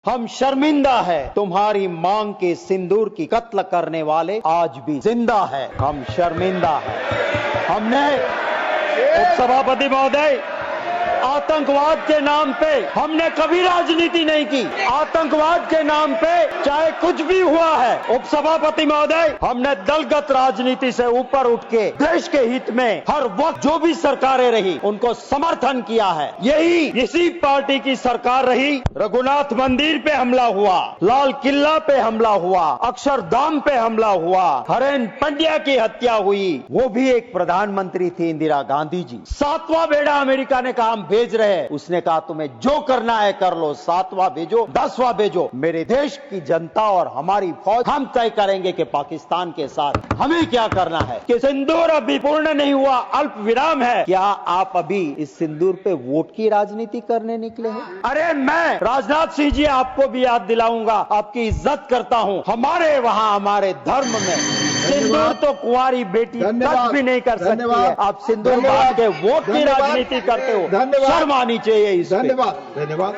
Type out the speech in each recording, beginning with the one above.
हम शर्मिंदा है तुम्हारी मांग के सिंदूर की कत्ल करने वाले आज भी जिंदा है। हम शर्मिंदा है। हमने उपसभापति महोदय आतंकवाद के नाम पे हमने कभी राजनीति नहीं की। आतंकवाद के नाम पे चाहे कुछ भी हुआ है उपसभापति महोदय, हमने दलगत राजनीति से ऊपर उठ के देश के हित में हर वक्त जो भी सरकारें रही उनको समर्थन किया है। यही इसी पार्टी की सरकार रही। रघुनाथ मंदिर पे हमला हुआ, लाल किला पे हमला हुआ, अक्षरधाम पे हमला हुआ, हरेन पंड्या की हत्या हुई, वो भी एक प्रधानमंत्री थी इंदिरा गांधी जी। 7वां बेड़ा अमेरिका ने कहा भेज रहे हैं, उसने कहा तुम्हें जो करना है कर लो, 7वां भेजो 10वां भेजो, मेरे देश की जनता और हमारी फौज हम तय करेंगे कि पाकिस्तान के साथ हमें क्या करना है। कि सिंदूर अभी पूर्ण नहीं हुआ, अल्प विराम है। क्या आप अभी इस सिंदूर पे वोट की राजनीति करने निकले हैं? अरे मैं राजनाथ सिंह जी आपको भी याद दिलाऊंगा, आपकी इज्जत करता हूं। हमारे वहां हमारे धर्म में सिंदूर तो कुंवारी बेटी टच भी नहीं कर सकती है। आप सिंदूर बांध के वोट की राजनीति करते हो, शर्म आनी चाहिए इस पे। धन्यवाद।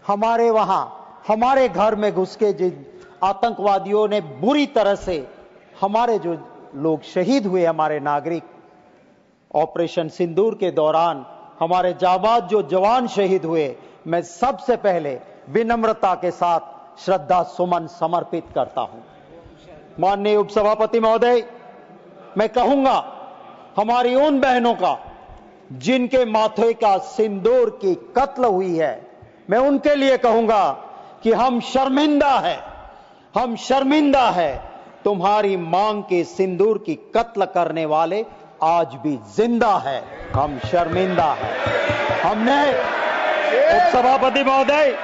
हमारे वहां हमारे घर में घुस के जिन आतंकवादियों ने बुरी तरह से हमारे जो लोग शहीद हुए, हमारे नागरिक, ऑपरेशन सिंदूर के दौरान हमारे जाबाज जो जवान शहीद हुए, मैं सबसे पहले विनम्रता के साथ श्रद्धा सुमन समर्पित करता हूं। माननीय उपसभापति महोदय, मैं कहूंगा हमारी उन बहनों का जिनके माथे का सिंदूर की कत्ल हुई है, मैं उनके लिए कहूंगा कि हम शर्मिंदा है तुम्हारी मांग के सिंदूर की कत्ल करने वाले आज भी जिंदा है। हम शर्मिंदा है। हमने उपसभापति महोदय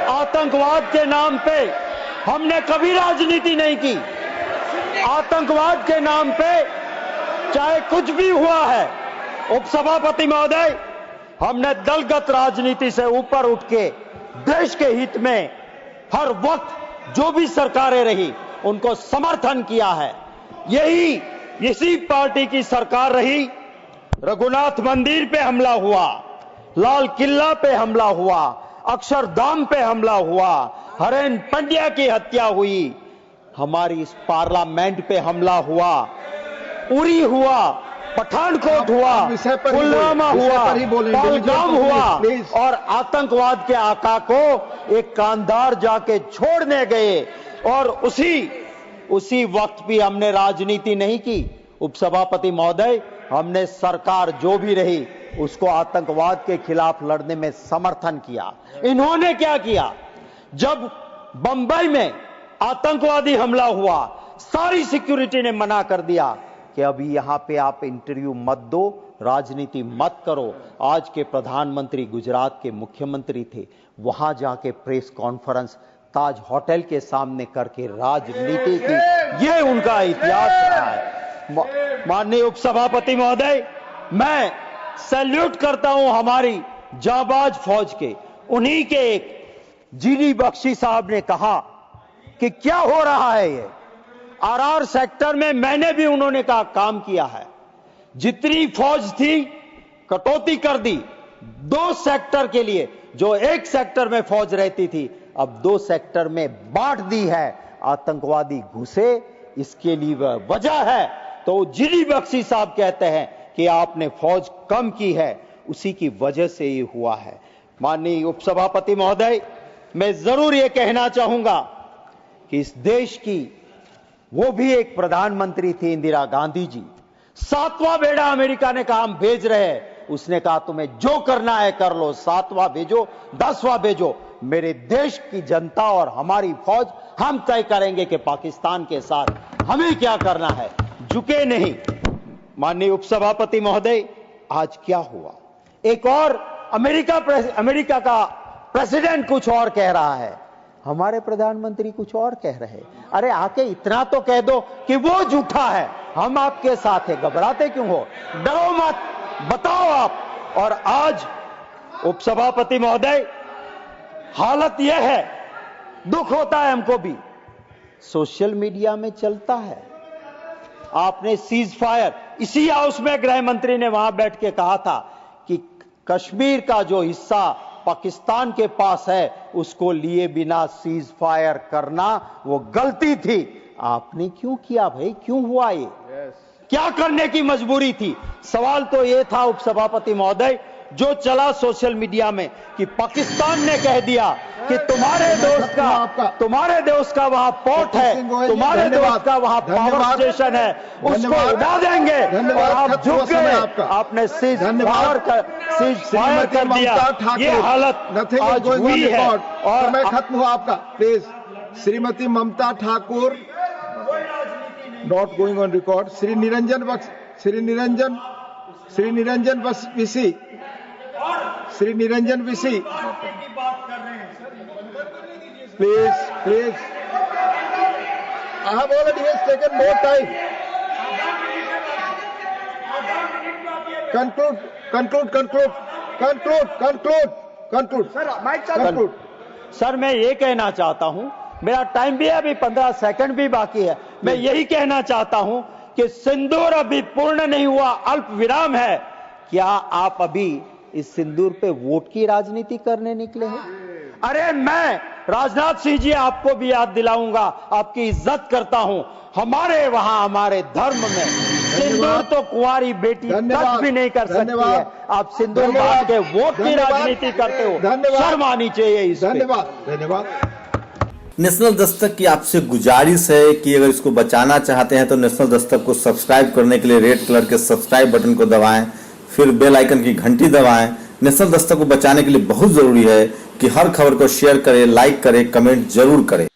आतंकवाद के नाम पे हमने कभी राजनीति नहीं की। आतंकवाद के नाम पे चाहे कुछ भी हुआ है उपसभापति महोदय, हमने दलगत राजनीति से ऊपर उठ के देश के हित में हर वक्त जो भी सरकारें रही उनको समर्थन किया है। यही इसी पार्टी की सरकार रही। रघुनाथ मंदिर पे हमला हुआ, लाल किला पे हमला हुआ, अक्षरधाम पे हमला हुआ, हरेन पंड्या की हत्या हुई, हमारी इस पार्लियामेंट पे हमला हुआ, उरी हुआ, पठानकोट हुआ, पुलवामा हुआ, पहलगाम हुआ, और आतंकवाद के आका को एक कांधार जाके छोड़ने गए, और उसी वक्त भी हमने राजनीति नहीं की। उपसभापति महोदय, हमने सरकार जो भी रही उसको आतंकवाद के खिलाफ लड़ने में समर्थन किया। इन्होंने क्या किया, जब बंबई में आतंकवादी हमला हुआ, सारी सिक्योरिटी ने मना कर दिया कि अभी यहां पे आप इंटरव्यू मत दो, राजनीति मत करो। आज के प्रधानमंत्री गुजरात के मुख्यमंत्री थे, वहां जाके प्रेस कॉन्फ्रेंस ताज होटल के सामने करके राजनीति की, ये उनका इतिहास रहा है। माननीय उपसभापति महोदय, मैं सैल्यूट करता हूं हमारी जाबाज फौज के। उन्हीं के एक जीडी बख्शी साहब ने कहा कि क्या हो रहा है ये आरआर सेक्टर में, मैंने भी उन्होंने कहा काम किया है। जितनी फौज थी कटौती कर दी, 2 सेक्टर के लिए, जो 1 सेक्टर में फौज रहती थी अब 2 सेक्टर में बांट दी है। आतंकवादी घुसे, इसके लिए वजह है तो जीडी बख्शी साहब कहते हैं कि आपने फौज कम की है, उसी की वजह से ये हुआ है। माननीय उपसभापति महोदय, मैं जरूर ये कहना चाहूंगा कि इस देश की वो भी एक प्रधानमंत्री थी इंदिरा गांधी जी। 7वां बेड़ा अमेरिका ने कहा हम भेज रहे हैं, उसने कहा तुम्हें जो करना है कर लो, 7वां भेजो 10वां भेजो, मेरे देश की जनता और हमारी फौज हम तय करेंगे कि पाकिस्तान के साथ हमें क्या करना है। झुके नहीं। माननीय उपसभापति महोदय, आज क्या हुआ, एक और अमेरिका का प्रेसिडेंट कुछ और कह रहा है, हमारे प्रधानमंत्री कुछ और कह रहे हैं। अरे आके इतना तो कह दो कि वो झूठा है, हम आपके साथ हैं, घबराते क्यों हो, डरो मत, बताओ आप। और आज उपसभापति महोदय, हालत यह है, दुख होता है हमको भी, सोशल मीडिया में चलता है, आपने सीज फायर, इसी हाउस में गृह मंत्री ने वहां बैठ के कहा था कि कश्मीर का जो हिस्सा पाकिस्तान के पास है उसको लिए बिना सीज फायर करना वो गलती थी। आपने क्यों किया भाई, क्यों हुआ ये? क्या करने की मजबूरी थी? सवाल तो ये था उपसभापति महोदय, जो चला सोशल मीडिया में कि पाकिस्तान ने कह दिया कि तुम्हारे दोस्त का वहां पोर्ट है, तुम्हारे दोस्त का वहां पावर स्टेशन है, उसको उड़ा देंगे, और आप झुक गए, आपने सीज फायर कर दिया। ये हालत आज हुई है। और समय खत्म हुआ आपका, please. Shrimati Mamta Thakur, not going on record. Shri Niranjan Bishi, please. I have already taken more time. Conclude. Sir मैं ये कहना चाहता हूं, मेरा टाइम भी है, अभी 15 सेकंड भी बाकी है। मैं यही कहना चाहता हूं कि सिंदूर अभी पूर्ण नहीं हुआ, अल्प विराम है। क्या आप अभी इस सिंदूर पे वोट की राजनीति करने निकले हैं? अरे मैं राजनाथ सिंह जी आपको भी याद दिलाऊंगा, आपकी इज्जत करता हूं। हमारे वहां हमारे धर्म में सिंदूर तो कुंवारी बेटी टच भी नहीं कर सकती है। आप सिंदूर बांध के वोट की राजनीति करते हो, शर्म आनी चाहिए इस पे। धन्यवाद। नेशनल दस्तक की आपसे गुजारिश है कि अगर इसको बचाना चाहते हैं तो नेशनल दस्तक को सब्सक्राइब करने के लिए रेड कलर के सब्सक्राइब बटन को दबाएं, फिर बेल आइकन की घंटी दबाएं। नेशनल दस्तक को बचाने के लिए बहुत जरूरी है कि हर खबर को शेयर करें, लाइक करें, कमेंट जरूर करें।